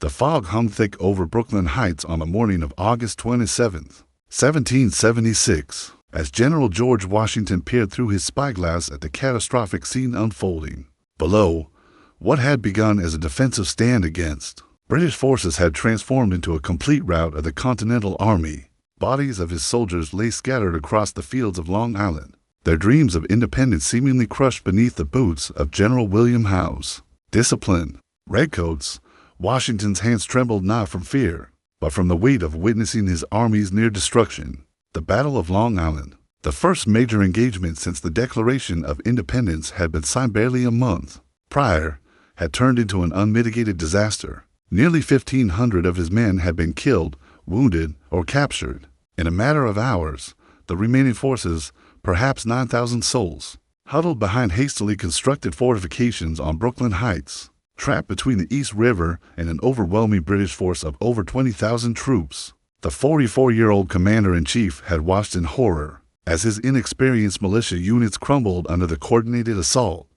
The fog hung thick over Brooklyn Heights on the morning of August 27, 1776, as General George Washington peered through his spyglass at the catastrophic scene unfolding. Below, what had begun as a defensive stand against British forces had transformed into a complete rout of the Continental Army. Bodies of his soldiers lay scattered across the fields of Long Island, their dreams of independence seemingly crushed beneath the boots of General William Howe's. Disciplined redcoats, Washington's hands trembled not from fear, but from the weight of witnessing his army's near destruction. The Battle of Long Island, the first major engagement since the Declaration of Independence had been signed barely a month prior, had turned into an unmitigated disaster. Nearly 1,500 of his men had been killed, wounded, or captured. In a matter of hours, the remaining forces, perhaps 9,000 souls, huddled behind hastily constructed fortifications on Brooklyn Heights, trapped between the East River and an overwhelming British force of over 20,000 troops. The 44-year-old commander-in-chief had watched in horror as his inexperienced militia units crumbled under the coordinated assault.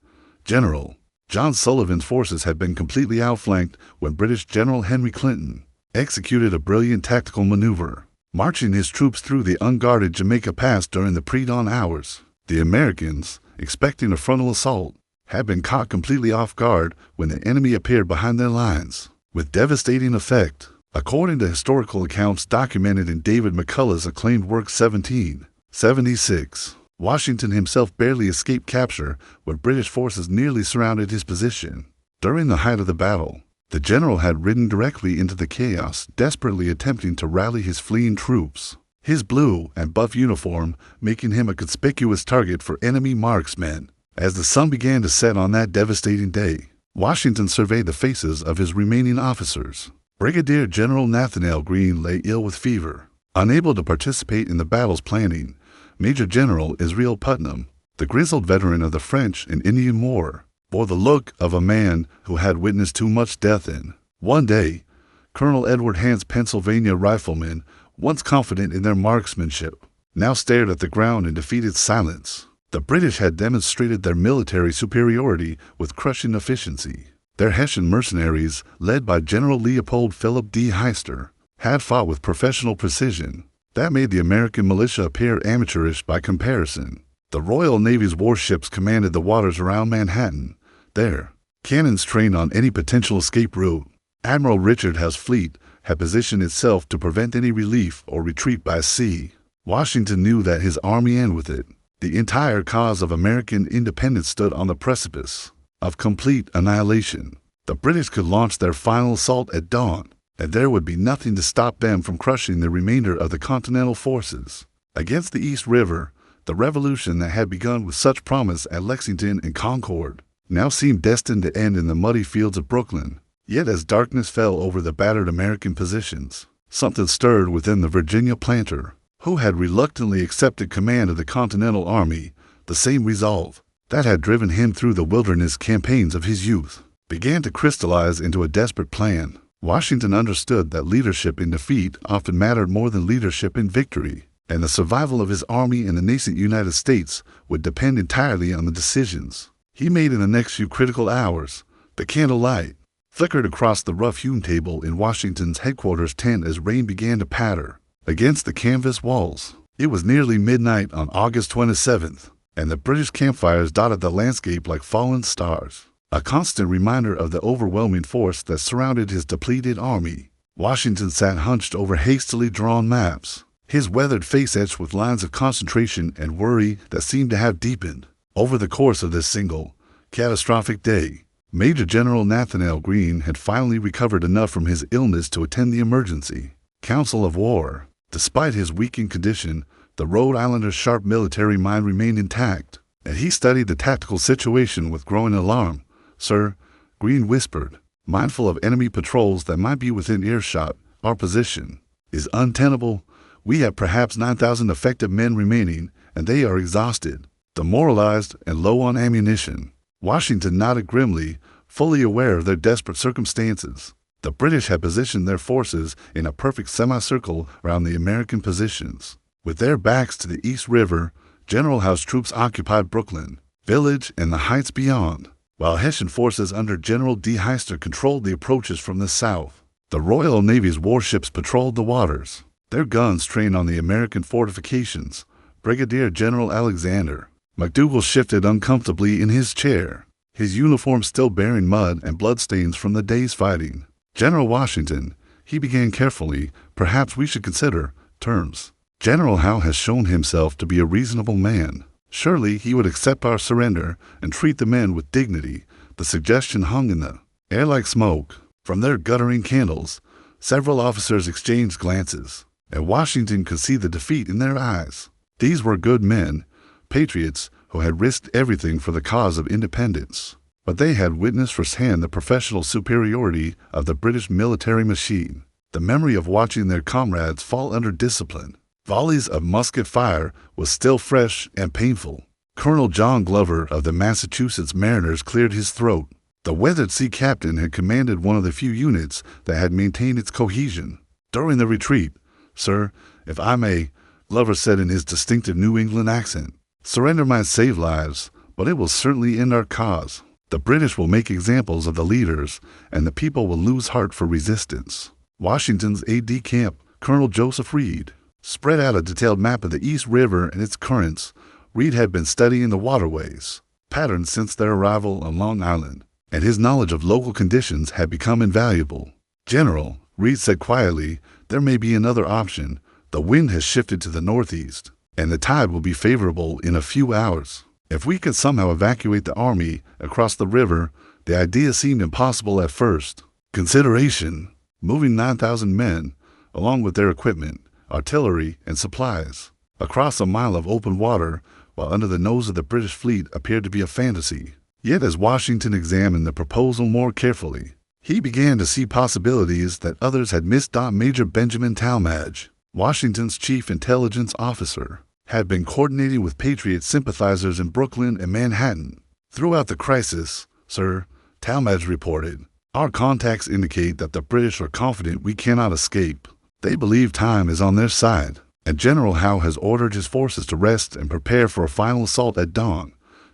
General John Sullivan's forces had been completely outflanked when British General Henry Clinton executed a brilliant tactical maneuver, marching his troops through the unguarded Jamaica Pass during the pre-dawn hours. The Americans, expecting a frontal assault, had been caught completely off guard when the enemy appeared behind their lines, with devastating effect. According to historical accounts documented in David McCullough's acclaimed work 1776, Washington himself barely escaped capture when British forces nearly surrounded his position. During the height of the battle, the general had ridden directly into the chaos, desperately attempting to rally his fleeing troops, his blue and buff uniform making him a conspicuous target for enemy marksmen. As the sun began to set on that devastating day, Washington surveyed the faces of his remaining officers. Brigadier General Nathanael Greene lay ill with fever. Unable to participate in the battle's planning, Major General Israel Putnam, the grizzled veteran of the French and Indian War, bore the look of a man who had witnessed too much death in. One day, Colonel Edward Hand's Pennsylvania riflemen, once confident in their marksmanship, now stared at the ground in defeated silence. The British had demonstrated their military superiority with crushing efficiency. Their Hessian mercenaries, led by General Leopold Philip D. Heister, had fought with professional precision. That made the American militia appear amateurish by comparison. The Royal Navy's warships commanded the waters around Manhattan. Their cannons trained on any potential escape route. Admiral Richard Howe's fleet had positioned itself to prevent any relief or retreat by sea. Washington knew that his army, and with it, the entire cause of American independence, stood on the precipice of complete annihilation. The British could launch their final assault at dawn, and there would be nothing to stop them from crushing the remainder of the Continental forces. Against the East River, the revolution that had begun with such promise at Lexington and Concord now seemed destined to end in the muddy fields of Brooklyn. Yet as darkness fell over the battered American positions, something stirred within the Virginia planter, who had reluctantly accepted command of the Continental Army. The same resolve that had driven him through the wilderness campaigns of his youth began to crystallize into a desperate plan. Washington understood that leadership in defeat often mattered more than leadership in victory, and the survival of his army and the nascent United States would depend entirely on the decisions he made in the next few critical hours. The candlelight flickered across the rough-hewn table in Washington's headquarters tent as rain began to patter against the canvas walls. It was nearly midnight on August 27th, and the British campfires dotted the landscape like fallen stars, a constant reminder of the overwhelming force that surrounded his depleted army. Washington sat hunched over hastily drawn maps, his weathered face etched with lines of concentration and worry that seemed to have deepened over the course of this single, catastrophic day. Major General Nathanael Greene had finally recovered enough from his illness to attend the emergency council of war. Despite his weakened condition, the Rhode Islander's sharp military mind remained intact, and he studied the tactical situation with growing alarm. "Sir," Greene whispered, mindful of enemy patrols that might be within earshot, "our position is untenable. We have perhaps 9,000 effective men remaining, and they are exhausted, demoralized, and low on ammunition." Washington nodded grimly, fully aware of their desperate circumstances. The British had positioned their forces in a perfect semicircle around the American positions. With their backs to the East River, General Howe's troops occupied Brooklyn Village and the heights beyond, while Hessian forces under General D. Heister controlled the approaches from the south. The Royal Navy's warships patrolled the waters, their guns trained on the American fortifications. Brigadier General Alexander McDougall shifted uncomfortably in his chair, his uniform still bearing mud and bloodstains from the day's fighting. General Washington, he began carefully, perhaps we should consider terms. General Howe has shown himself to be a reasonable man. Surely he would accept our surrender and treat the men with dignity. The suggestion hung in the air like smoke. From their guttering candles, several officers exchanged glances, and Washington could see the defeat in their eyes. These were good men, patriots who had risked everything for the cause of independence. But they had witnessed firsthand the professional superiority of the British military machine. The memory of watching their comrades fall under discipline, volleys of musket fire, was still fresh and painful. Colonel John Glover of the Massachusetts Mariners cleared his throat. The weathered sea captain had commanded one of the few units that had maintained its cohesion. During the retreat, "Sir, if I may," Glover said in his distinctive New England accent, "surrender might save lives, but it will certainly end our cause. The British will make examples of the leaders, and the people will lose heart for resistance." Washington's aide-de-camp, Colonel Joseph Reed, spread out a detailed map of the East River and its currents. Reed had been studying the waterways patterns since their arrival on Long Island, and his knowledge of local conditions had become invaluable. "General," Reed said quietly, "there may be another option. The wind has shifted to the northeast, and the tide will be favorable in a few hours. If we could somehow evacuate the army across the river." The idea seemed impossible at first. Consideration: moving 9,000 men, along with their equipment, artillery, and supplies, across a mile of open water while under the nose of the British fleet appeared to be a fantasy. Yet as Washington examined the proposal more carefully, he began to see possibilities that others had missed. Major Benjamin Talmadge, Washington's chief intelligence officer, had been coordinating with Patriot sympathizers in Brooklyn and Manhattan. "Throughout the crisis, sir," Talmadge reported, "our contacts indicate that the British are confident we cannot escape. They believe time is on their side, and General Howe has ordered his forces to rest and prepare for a final assault at dawn."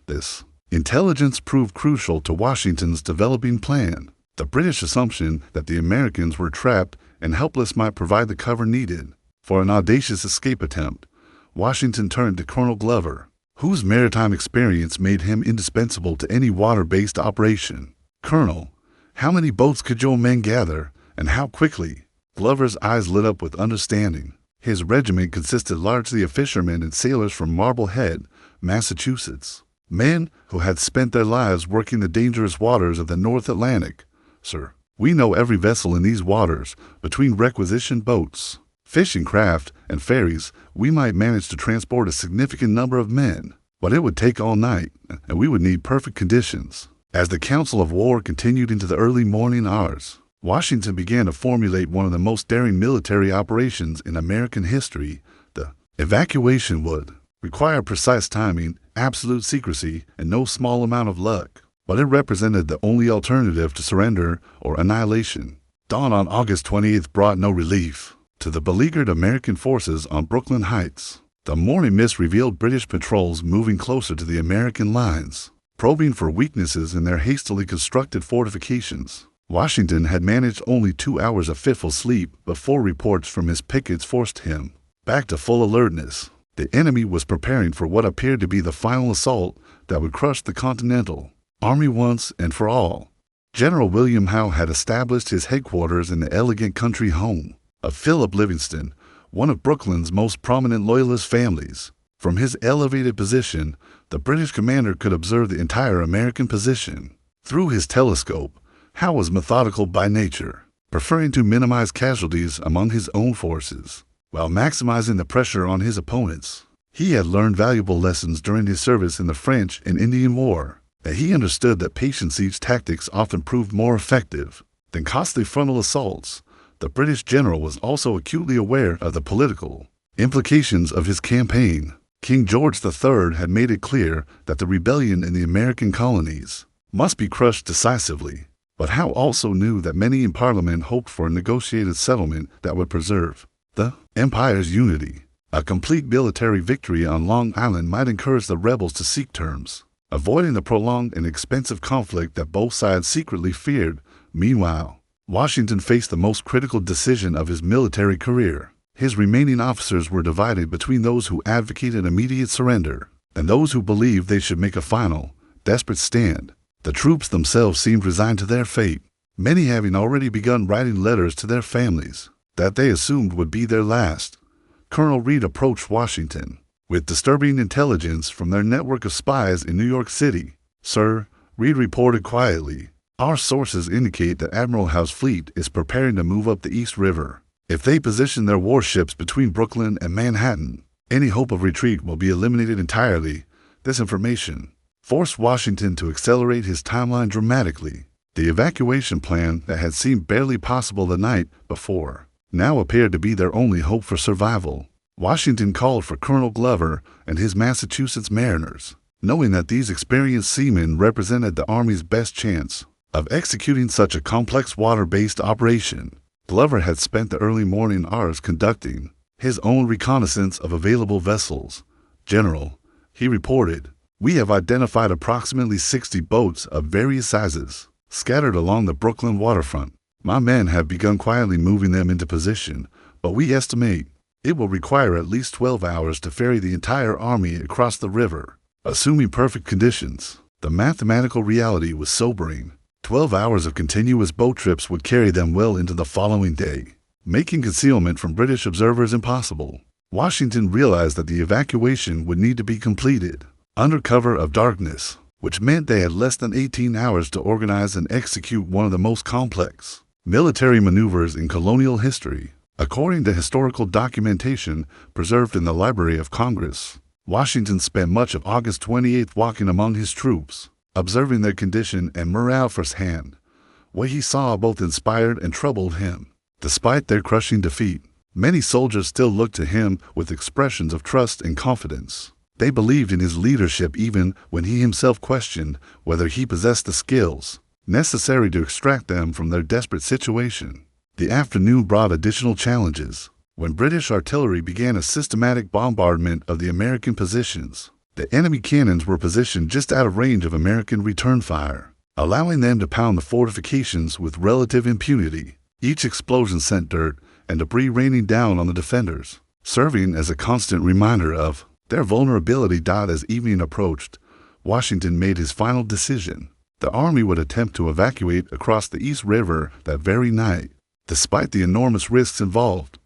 This intelligence proved crucial to Washington's developing plan. The British assumption that the Americans were trapped and helpless might provide the cover needed. For an audacious escape attempt, Washington turned to Colonel Glover, whose maritime experience made him indispensable to any water-based operation. "Colonel, how many boats could your men gather, and how quickly?" Glover's eyes lit up with understanding. His regiment consisted largely of fishermen and sailors from Marblehead, Massachusetts, men who had spent their lives working the dangerous waters of the North Atlantic. "Sir, we know every vessel in these waters. Between requisitioned boats, fishing craft, and ferries, we might manage to transport a significant number of men, but it would take all night, and we would need perfect conditions." As the council of war continued into the early morning hours, Washington began to formulate one of the most daring military operations in American history. The evacuation would require precise timing, absolute secrecy, and no small amount of luck, but it represented the only alternative to surrender or annihilation. Dawn on August 28th brought no relief to the beleaguered American forces on Brooklyn Heights. The morning mist revealed British patrols moving closer to the American lines, probing for weaknesses in their hastily constructed fortifications. Washington had managed only 2 hours of fitful sleep before reports from his pickets forced him back to full alertness. The enemy was preparing for what appeared to be the final assault that would crush the Continental Army once and for all. General William Howe had established his headquarters in the elegant country home of Philip Livingston, one of Brooklyn's most prominent Loyalist families. From his elevated position, the British commander could observe the entire American position. Through his telescope, Howe was methodical by nature, preferring to minimize casualties among his own forces, while maximizing the pressure on his opponents. He had learned valuable lessons during his service in the French and Indian War, and he understood that patient siege tactics often proved more effective than costly frontal assaults. The British general was also acutely aware of the political implications of his campaign. King George III had made it clear that the rebellion in the American colonies must be crushed decisively. But Howe also knew that many in Parliament hoped for a negotiated settlement that would preserve the empire's unity. A complete military victory on Long Island might encourage the rebels to seek terms, avoiding the prolonged and expensive conflict that both sides secretly feared. Meanwhile, Washington faced the most critical decision of his military career. His remaining officers were divided between those who advocated immediate surrender and those who believed they should make a final, desperate stand. The troops themselves seemed resigned to their fate, many having already begun writing letters to their families that they assumed would be their last. Colonel Reed approached Washington with disturbing intelligence from their network of spies in New York City. "Sir," Reed reported quietly, "our sources indicate that Admiral Howe's fleet is preparing to move up the East River. If they position their warships between Brooklyn and Manhattan, any hope of retreat will be eliminated entirely." This information forced Washington to accelerate his timeline dramatically. The evacuation plan that had seemed barely possible the night before now appeared to be their only hope for survival. Washington called for Colonel Glover and his Massachusetts Mariners, knowing that these experienced seamen represented the Army's best chance of executing such a complex water-based operation. Glover had spent the early morning hours conducting his own reconnaissance of available vessels. "General," he reported, "we have identified approximately 60 boats of various sizes scattered along the Brooklyn waterfront. My men have begun quietly moving them into position, but we estimate it will require at least 12 hours to ferry the entire army across the river, assuming perfect conditions." The mathematical reality was sobering. 12 hours of continuous boat trips would carry them well into the following day, making concealment from British observers impossible. Washington realized that the evacuation would need to be completed under cover of darkness, which meant they had less than 18 hours to organize and execute one of the most complex military maneuvers in colonial history. According to historical documentation preserved in the Library of Congress, Washington spent much of August 28th walking among his troops, observing their condition and morale firsthand. What he saw both inspired and troubled him. Despite their crushing defeat, many soldiers still looked to him with expressions of trust and confidence. They believed in his leadership even when he himself questioned whether he possessed the skills necessary to extract them from their desperate situation. The afternoon brought additional challenges. When British artillery began a systematic bombardment of the American positions, the enemy cannons were positioned just out of range of American return fire, allowing them to pound the fortifications with relative impunity. Each explosion sent dirt and debris raining down on the defenders, serving as a constant reminder of their vulnerability. As evening approached, Washington made his final decision. The Army would attempt to evacuate across the East River that very night. Despite the enormous risks involved,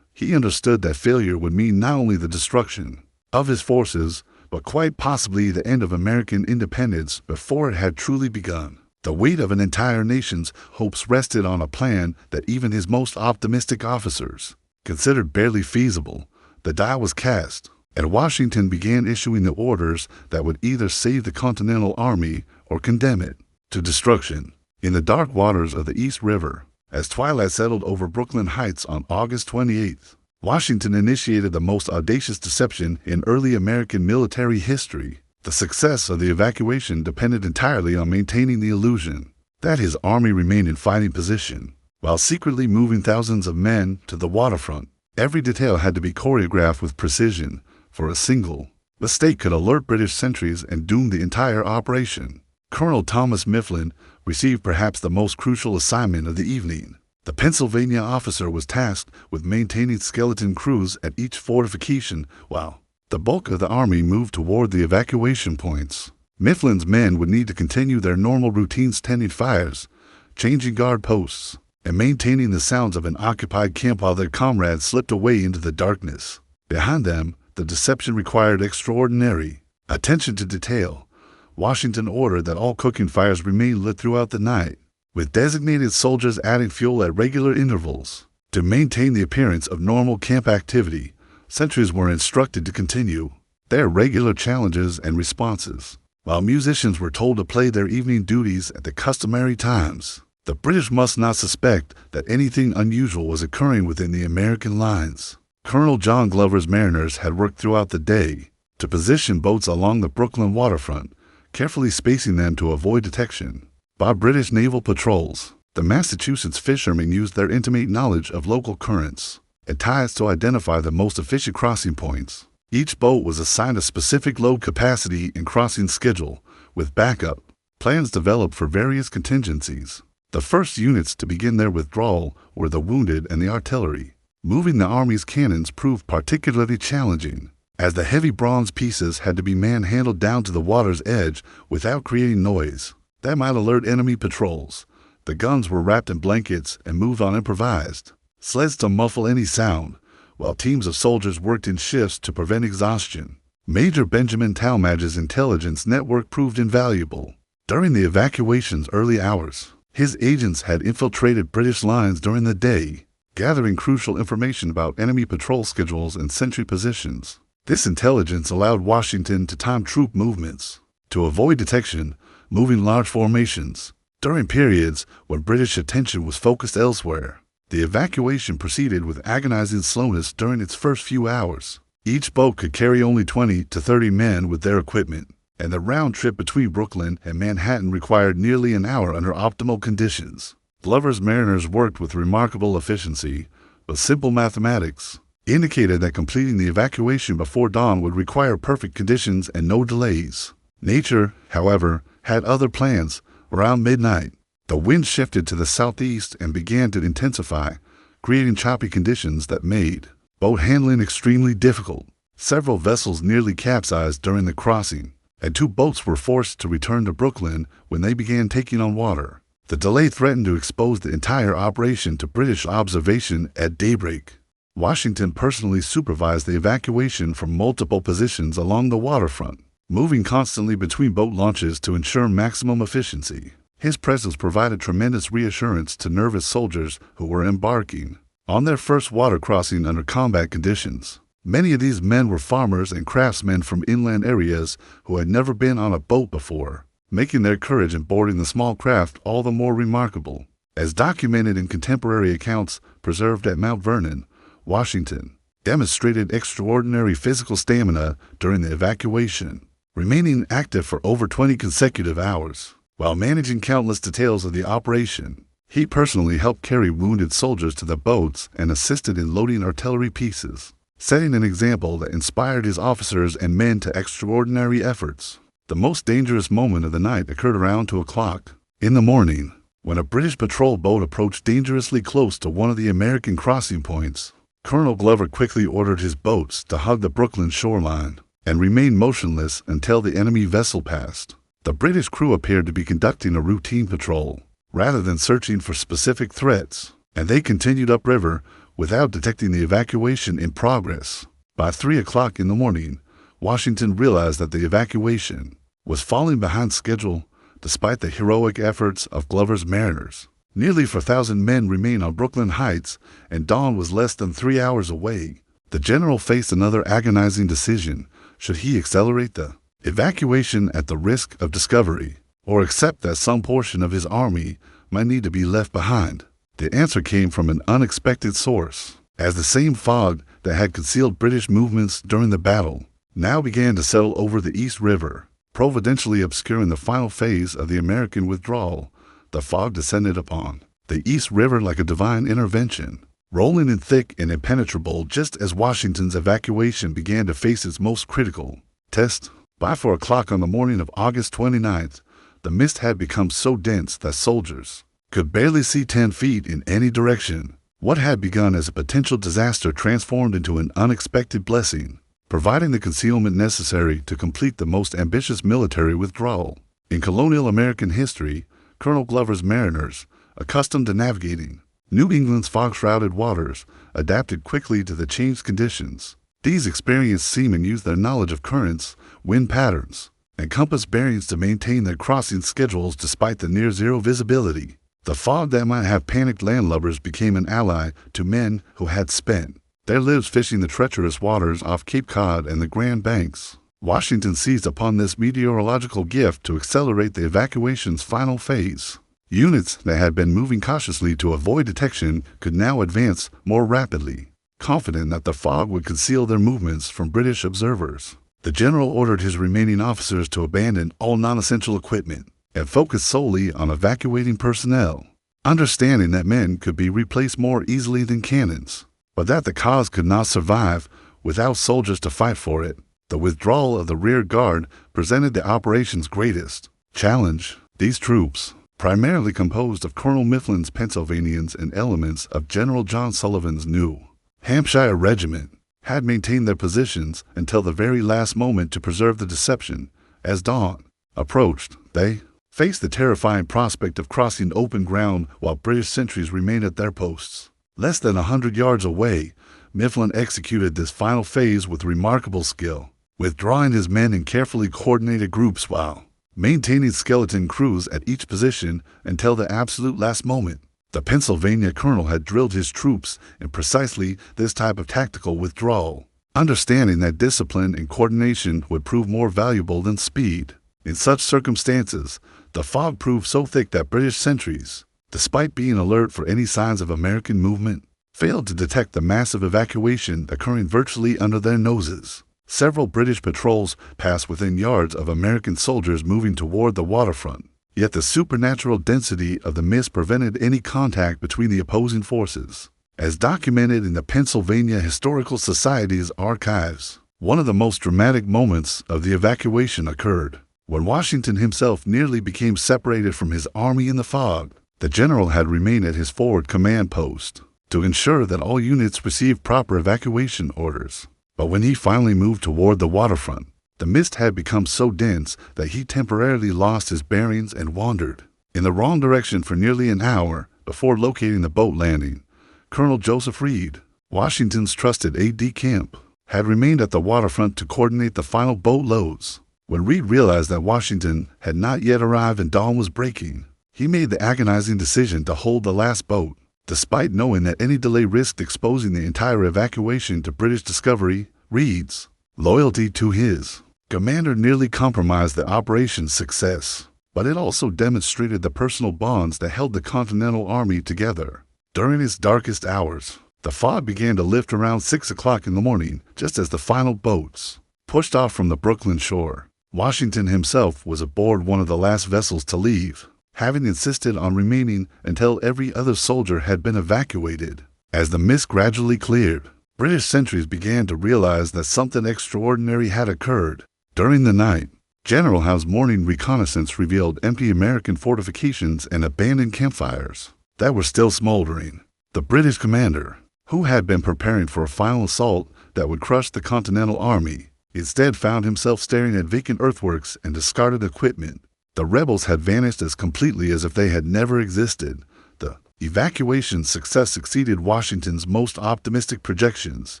he understood that failure would mean not only the destruction of his forces, but quite possibly the end of American independence before it had truly begun. The weight of an entire nation's hopes rested on a plan that even his most optimistic officers considered barely feasible. The die was cast, and Washington began issuing the orders that would either save the Continental Army or condemn it to destruction. In the dark waters of the East River, as twilight settled over Brooklyn Heights on August 28th, Washington initiated the most audacious deception in early American military history. The success of the evacuation depended entirely on maintaining the illusion that his army remained in fighting position, while secretly moving thousands of men to the waterfront. Every detail had to be choreographed with precision, for a single mistake could alert British sentries and doom the entire operation. Colonel Thomas Mifflin received perhaps the most crucial assignment of the evening. The Pennsylvania officer was tasked with maintaining skeleton crews at each fortification while the bulk of the army moved toward the evacuation points. Mifflin's men would need to continue their normal routines, tending fires, changing guard posts, and maintaining the sounds of an occupied camp while their comrades slipped away into the darkness. Behind them, the deception required extraordinary attention to detail. Washington ordered that all cooking fires remain lit throughout the night, with designated soldiers adding fuel at regular intervals. To maintain the appearance of normal camp activity, sentries were instructed to continue their regular challenges and responses, while musicians were told to play their evening duties at the customary times. The British must not suspect that anything unusual was occurring within the American lines. Colonel John Glover's mariners had worked throughout the day to position boats along the Brooklyn waterfront, carefully spacing them to avoid detection by British naval patrols. The Massachusetts fishermen used their intimate knowledge of local currents and tides to identify the most efficient crossing points. Each boat was assigned a specific load capacity and crossing schedule, with backup plans developed for various contingencies. The first units to begin their withdrawal were the wounded and the artillery. Moving the army's cannons proved particularly challenging, as the heavy bronze pieces had to be manhandled down to the water's edge without creating noise that might alert enemy patrols. The guns were wrapped in blankets and moved on improvised sleds to muffle any sound, while teams of soldiers worked in shifts to prevent exhaustion. Major Benjamin Talmadge's intelligence network proved invaluable. During the evacuation's early hours, his agents had infiltrated British lines during the day, gathering crucial information about enemy patrol schedules and sentry positions. This intelligence allowed Washington to time troop movements, to avoid detection, moving large formations. During periods when British attention was focused elsewhere, the evacuation proceeded with agonizing slowness during its first few hours. Each boat could carry only 20 to 30 men with their equipment, and the round trip between Brooklyn and Manhattan required nearly an hour under optimal conditions. Glover's mariners worked with remarkable efficiency, but simple mathematics indicated that completing the evacuation before dawn would require perfect conditions and no delays. Nature, however, had other plans. Around midnight, the wind shifted to the southeast and began to intensify, creating choppy conditions that made boat handling extremely difficult. Several vessels nearly capsized during the crossing, and 2 boats were forced to return to Brooklyn when they began taking on water. The delay threatened to expose the entire operation to British observation at daybreak. Washington personally supervised the evacuation from multiple positions along the waterfront, moving constantly between boat launches to ensure maximum efficiency. His presence provided tremendous reassurance to nervous soldiers who were embarking on their first water crossing under combat conditions. Many of these men were farmers and craftsmen from inland areas who had never been on a boat before, making their courage in boarding the small craft all the more remarkable. As documented in contemporary accounts preserved at Mount Vernon, Washington demonstrated extraordinary physical stamina during the evacuation, remaining active for over 20 consecutive hours. While managing countless details of the operation, he personally helped carry wounded soldiers to the boats and assisted in loading artillery pieces, setting an example that inspired his officers and men to extraordinary efforts. The most dangerous moment of the night occurred around 2 o'clock in the morning, when a British patrol boat approached dangerously close to one of the American crossing points. Colonel Glover quickly ordered his boats to hug the Brooklyn shoreline and remain motionless until the enemy vessel passed. The British crew appeared to be conducting a routine patrol, rather than searching for specific threats, and they continued upriver without detecting the evacuation in progress. By 3 o'clock in the morning, Washington realized that the evacuation was falling behind schedule despite the heroic efforts of Glover's mariners. Nearly 4,000 men remained on Brooklyn Heights, and dawn was less than 3 hours away. The general faced another agonizing decision. Should he accelerate the evacuation at the risk of discovery, or accept that some portion of his army might need to be left behind? The answer came from an unexpected source, as the same fog that had concealed British movements during the battle now began to settle over the East River, providentially obscuring the final phase of the American withdrawal. The fog descended upon the East River like a divine intervention, rolling in thick and impenetrable just as Washington's evacuation began to face its most critical test. By 4 o'clock on the morning of August 29th, the mist had become so dense that soldiers could barely see 10 feet in any direction. What had begun as a potential disaster transformed into an unexpected blessing, providing the concealment necessary to complete the most ambitious military withdrawal in colonial American history. Colonel Glover's mariners, accustomed to navigating New England's fog-shrouded waters, adapted quickly to the changed conditions. These experienced seamen used their knowledge of currents, wind patterns, and compass bearings to maintain their crossing schedules despite the near-zero visibility. The fog that might have panicked landlubbers became an ally to men who had spent their lives fishing the treacherous waters off Cape Cod and the Grand Banks. Washington seized upon this meteorological gift to accelerate the evacuation's final phase. Units that had been moving cautiously to avoid detection could now advance more rapidly, confident that the fog would conceal their movements from British observers. The general ordered his remaining officers to abandon all non-essential equipment and focus solely on evacuating personnel, understanding that men could be replaced more easily than cannons, but that the cause could not survive without soldiers to fight for it. The withdrawal of the rear guard presented the operation's greatest challenge. These troops, primarily composed of Colonel Mifflin's Pennsylvanians and elements of General John Sullivan's New Hampshire Regiment, had maintained their positions until the very last moment to preserve the deception. As dawn approached, they faced the terrifying prospect of crossing open ground while British sentries remained at their posts. Less than 100 yards away, Mifflin executed this final phase with remarkable skill, withdrawing his men in carefully coordinated groups while maintaining skeleton crews at each position until the absolute last moment. The Pennsylvania colonel had drilled his troops in precisely this type of tactical withdrawal, understanding that discipline and coordination would prove more valuable than speed. In such circumstances, the fog proved so thick that British sentries, despite being alert for any signs of American movement, failed to detect the massive evacuation occurring virtually under their noses. Several British patrols passed within yards of American soldiers moving toward the waterfront, yet the supernatural density of the mist prevented any contact between the opposing forces. As documented in the Pennsylvania Historical Society's archives, one of the most dramatic moments of the evacuation occurred when Washington himself nearly became separated from his army in the fog. The general had remained at his forward command post to ensure that all units received proper evacuation orders. But when he finally moved toward the waterfront, the mist had become so dense that he temporarily lost his bearings and wandered in the wrong direction for nearly an hour before locating the boat landing. Colonel Joseph Reed, Washington's trusted aide-de-camp, had remained at the waterfront to coordinate the final boat loads. When Reed realized that Washington had not yet arrived and dawn was breaking, he made the agonizing decision to hold the last boat. Despite knowing that any delay risked exposing the entire evacuation to British discovery, Reed's loyalty to his commander nearly compromised the operation's success, but it also demonstrated the personal bonds that held the Continental Army together. During its darkest hours, the fog began to lift around 6 o'clock in the morning, just as the final boats pushed off from the Brooklyn shore. Washington himself was aboard one of the last vessels to leave, having insisted on remaining until every other soldier had been evacuated. As the mist gradually cleared, British sentries began to realize that something extraordinary had occurred. During the night, General Howe's morning reconnaissance revealed empty American fortifications and abandoned campfires that were still smoldering. The British commander, who had been preparing for a final assault that would crush the Continental Army, instead found himself staring at vacant earthworks and discarded equipment. The rebels had vanished as completely as if they had never existed. The evacuation's success exceeded Washington's most optimistic projections.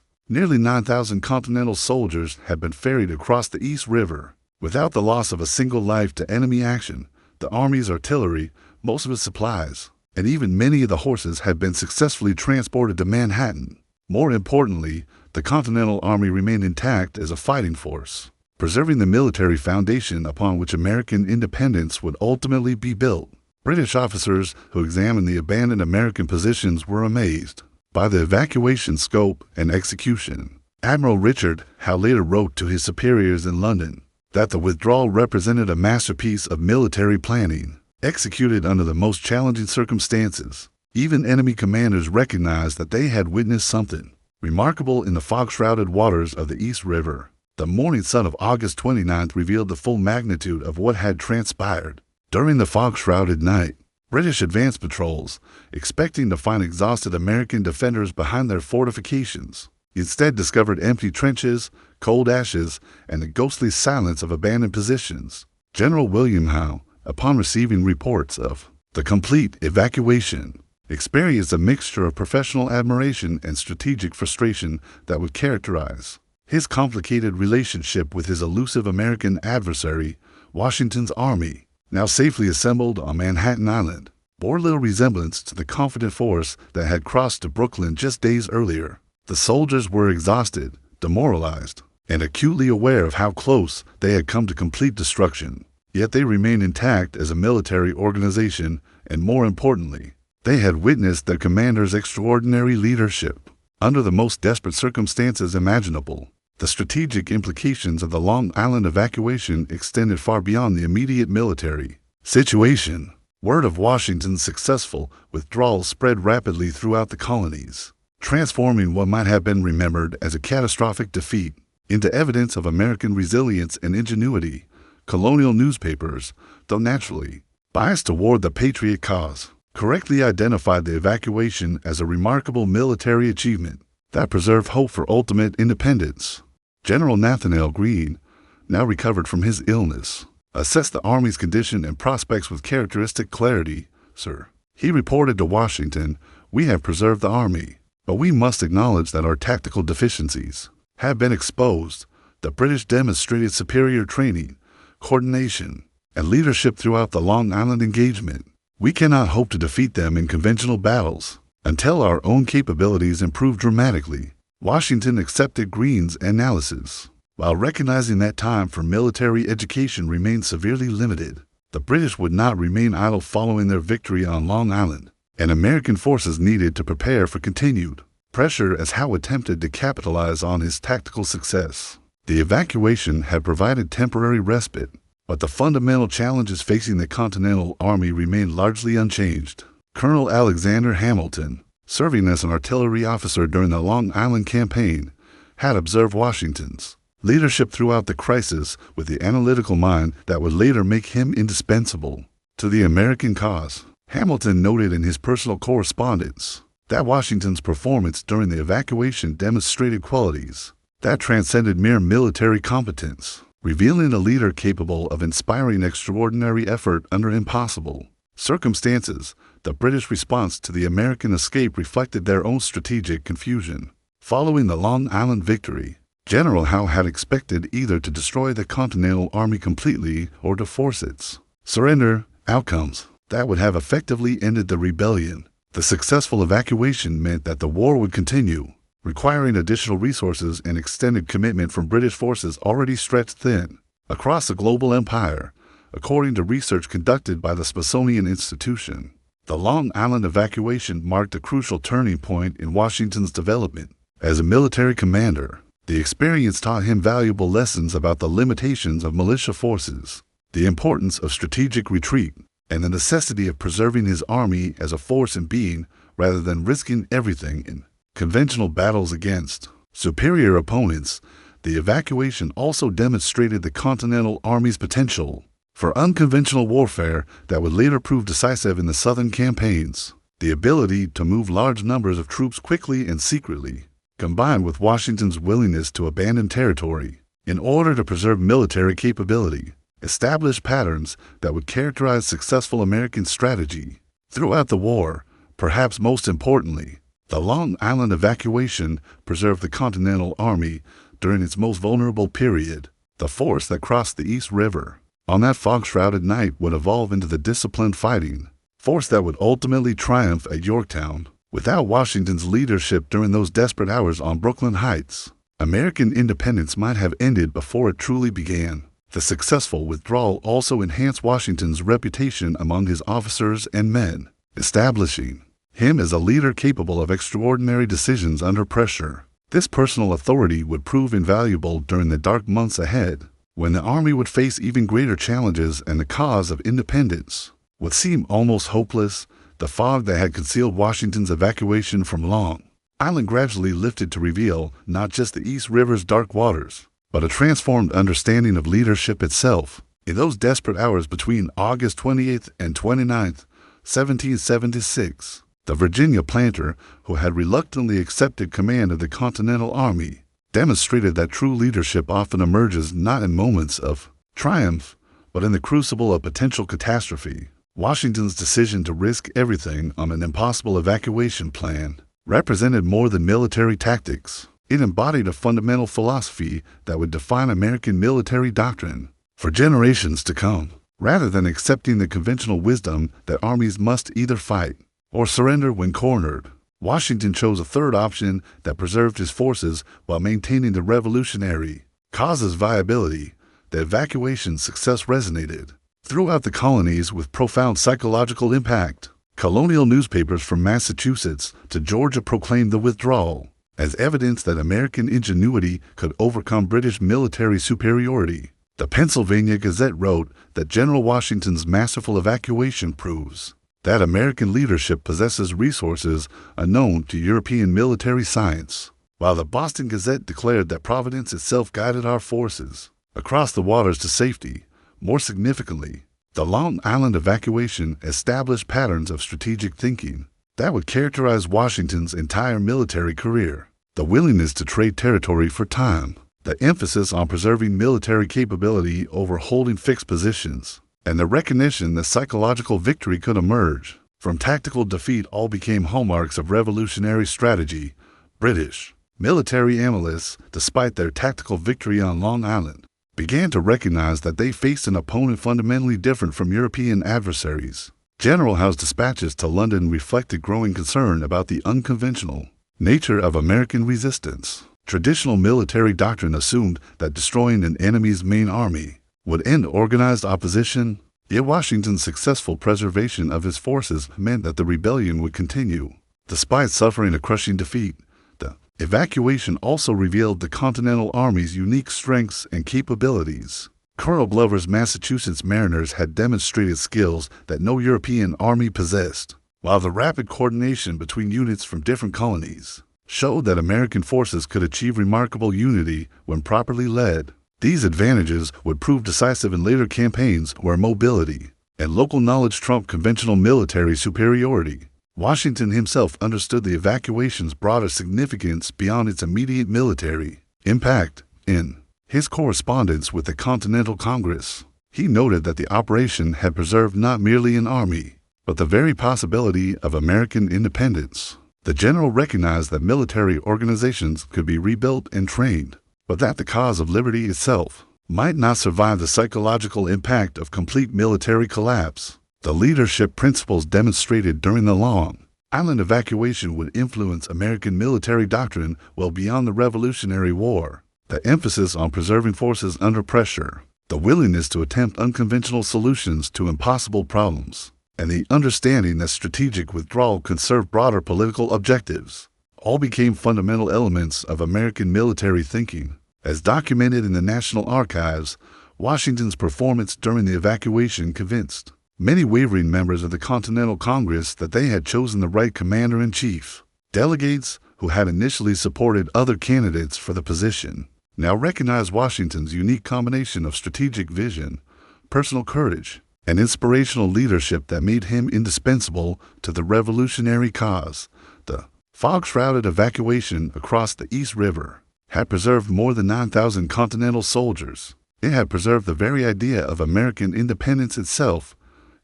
Nearly 9,000 Continental soldiers had been ferried across the East River, without the loss of a single life to enemy action. The Army's artillery, most of its supplies, and even many of the horses had been successfully transported to Manhattan. More importantly, the Continental Army remained intact as a fighting force, preserving the military foundation upon which American independence would ultimately be built. British officers who examined the abandoned American positions were amazed by the evacuation scope and execution. Admiral Richard Howe later wrote to his superiors in London that the withdrawal represented a masterpiece of military planning, executed under the most challenging circumstances. Even enemy commanders recognized that they had witnessed something remarkable in the fog-shrouded waters of the East River. The morning sun of August 29th revealed the full magnitude of what had transpired. During the fog-shrouded night, British advance patrols, expecting to find exhausted American defenders behind their fortifications, instead discovered empty trenches, cold ashes, and the ghostly silence of abandoned positions. General William Howe, upon receiving reports of the complete evacuation, experienced a mixture of professional admiration and strategic frustration that would characterize his complicated relationship with his elusive American adversary. Washington's army, now safely assembled on Manhattan Island, bore little resemblance to the confident force that had crossed to Brooklyn just days earlier. The soldiers were exhausted, demoralized, and acutely aware of how close they had come to complete destruction. Yet they remained intact as a military organization, and more importantly, they had witnessed their commander's extraordinary leadership under the most desperate circumstances imaginable. The strategic implications of the Long Island evacuation extended far beyond the immediate military situation. Word of Washington's successful withdrawal spread rapidly throughout the colonies, transforming what might have been remembered as a catastrophic defeat into evidence of American resilience and ingenuity. Colonial newspapers, though naturally biased toward the Patriot cause, correctly identified the evacuation as a remarkable military achievement that preserved hope for ultimate independence. General Nathanael Greene, now recovered from his illness, assessed the Army's condition and prospects with characteristic clarity. "Sir," he reported to Washington, "we have preserved the Army, but we must acknowledge that our tactical deficiencies have been exposed. The British demonstrated superior training, coordination, and leadership throughout the Long Island engagement. We cannot hope to defeat them in conventional battles until our own capabilities improve dramatically." Washington accepted Greene's analysis. While recognizing that time for military education remained severely limited, the British would not remain idle following their victory on Long Island, and American forces needed to prepare for continued pressure as Howe attempted to capitalize on his tactical success. The evacuation had provided temporary respite, but the fundamental challenges facing the Continental Army remained largely unchanged. Colonel Alexander Hamilton, serving as an artillery officer during the Long Island campaign, had observed Washington's leadership throughout the crisis with the analytical mind that would later make him indispensable to the American cause. Hamilton noted in his personal correspondence that Washington's performance during the evacuation demonstrated qualities that transcended mere military competence, revealing a leader capable of inspiring extraordinary effort under impossible circumstances. The British response to the American escape reflected their own strategic confusion. Following the Long Island victory, General Howe had expected either to destroy the Continental Army completely or to force its surrender, outcomes that would have effectively ended the rebellion. The successful evacuation meant that the war would continue, requiring additional resources and extended commitment from British forces already stretched thin across the global empire, according to research conducted by the Smithsonian Institution. The Long Island evacuation marked a crucial turning point in Washington's development as a military commander. The experience taught him valuable lessons about the limitations of militia forces, the importance of strategic retreat, and the necessity of preserving his army as a force in being rather than risking everything in conventional battles against superior opponents. The evacuation also demonstrated the Continental Army's potential for unconventional warfare that would later prove decisive in the Southern campaigns. The ability to move large numbers of troops quickly and secretly, combined with Washington's willingness to abandon territory in order to preserve military capability, established patterns that would characterize successful American strategy throughout the war. Perhaps most importantly, the Long Island evacuation preserved the Continental Army during its most vulnerable period. The force that crossed the East River on that fog-shrouded night would evolve into the disciplined fighting force that would ultimately triumph at Yorktown. Without Washington's leadership during those desperate hours on Brooklyn Heights, American independence might have ended before it truly began. The successful withdrawal also enhanced Washington's reputation among his officers and men, establishing him as a leader capable of extraordinary decisions under pressure. This personal authority would prove invaluable during the dark months ahead, when the Army would face even greater challenges and the cause of independence would seem almost hopeless. The fog that had concealed Washington's evacuation from Long Island gradually lifted to reveal not just the East River's dark waters, but a transformed understanding of leadership itself. In those desperate hours between August 28th and 29th, 1776, the Virginia planter, who had reluctantly accepted command of the Continental Army, demonstrated that true leadership often emerges not in moments of triumph, but in the crucible of potential catastrophe. Washington's decision to risk everything on an impossible evacuation plan represented more than military tactics. It embodied a fundamental philosophy that would define American military doctrine for generations to come. Rather than accepting the conventional wisdom that armies must either fight or surrender when cornered, Washington chose a third option that preserved his forces while maintaining the revolutionary cause's viability. The evacuation's success resonated throughout the colonies with profound psychological impact. Colonial newspapers from Massachusetts to Georgia proclaimed the withdrawal as evidence that American ingenuity could overcome British military superiority. The Pennsylvania Gazette wrote that General Washington's masterful evacuation proves that American leadership possesses resources unknown to European military science, while the Boston Gazette declared that Providence itself guided our forces across the waters to safety. More significantly, The Long Island evacuation established patterns of strategic thinking that would characterize Washington's entire military career. The willingness to trade territory for time, the emphasis on preserving military capability over holding fixed positions, and the recognition that psychological victory could emerge from tactical defeat all became hallmarks of revolutionary strategy. British military analysts, despite their tactical victory on Long Island, began to recognize that they faced an opponent fundamentally different from European adversaries. General Howe's dispatches to London reflected growing concern about the unconventional nature of American resistance. Traditional military doctrine assumed that destroying an enemy's main army would end organized opposition, yet Washington's successful preservation of his forces meant that the rebellion would continue. Despite suffering a crushing defeat, the evacuation also revealed the Continental Army's unique strengths and capabilities. Colonel Glover's Massachusetts Mariners had demonstrated skills that no European army possessed, while the rapid coordination between units from different colonies showed that American forces could achieve remarkable unity when properly led. These advantages would prove decisive in later campaigns where mobility and local knowledge trumped conventional military superiority. Washington himself understood the evacuation's broader significance beyond its immediate military impact. In his correspondence with the Continental Congress, he noted that the operation had preserved not merely an army, but the very possibility of American independence. The general recognized that military organizations could be rebuilt and trained, but that the cause of liberty itself might not survive the psychological impact of complete military collapse. The leadership principles demonstrated during the Long Island evacuation would influence American military doctrine well beyond the Revolutionary War. The emphasis on preserving forces under pressure, the willingness to attempt unconventional solutions to impossible problems, and the understanding that strategic withdrawal could serve broader political objectives, all became fundamental elements of American military thinking. As documented in the National Archives, Washington's performance during the evacuation convinced many wavering members of the Continental Congress that they had chosen the right commander-in-chief. Delegates who had initially supported other candidates for the position now recognized Washington's unique combination of strategic vision, personal courage, and inspirational leadership that made him indispensable to the revolutionary cause. The fog-shrouded evacuation across the East River had preserved more than 9,000 Continental soldiers. It had preserved the very idea of American independence itself.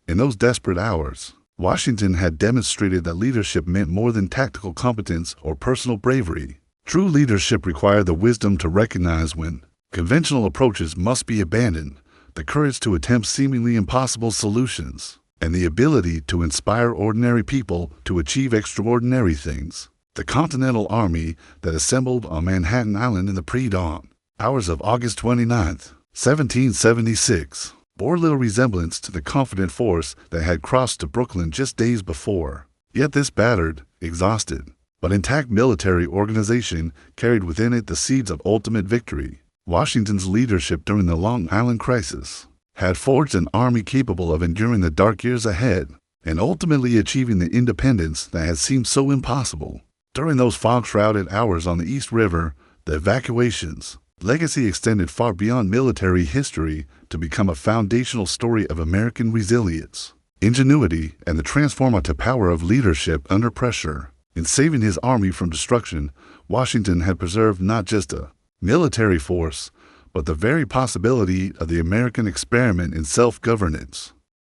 In those desperate hours, Washington had demonstrated that leadership meant more than tactical competence or personal bravery. True leadership required the wisdom to recognize when conventional approaches must be abandoned, the courage to attempt seemingly impossible solutions, and the ability to inspire ordinary people to achieve extraordinary things. The Continental Army that assembled on Manhattan Island in the pre-dawn hours of August 29, 1776, bore little resemblance to the confident force that had crossed to Brooklyn just days before. Yet this battered, exhausted, but intact military organization carried within it the seeds of ultimate victory. Washington's leadership during the Long Island crisis had forged an army capable of enduring the dark years ahead and ultimately achieving the independence that had seemed so impossible. During those fog-shrouded hours on the East River, the evacuation's legacy extended far beyond military history to become a foundational story of American resilience, ingenuity, and the transformative power of leadership under pressure. In saving his army from destruction, Washington had preserved not just a military force, but the very possibility of the American experiment in self-governance.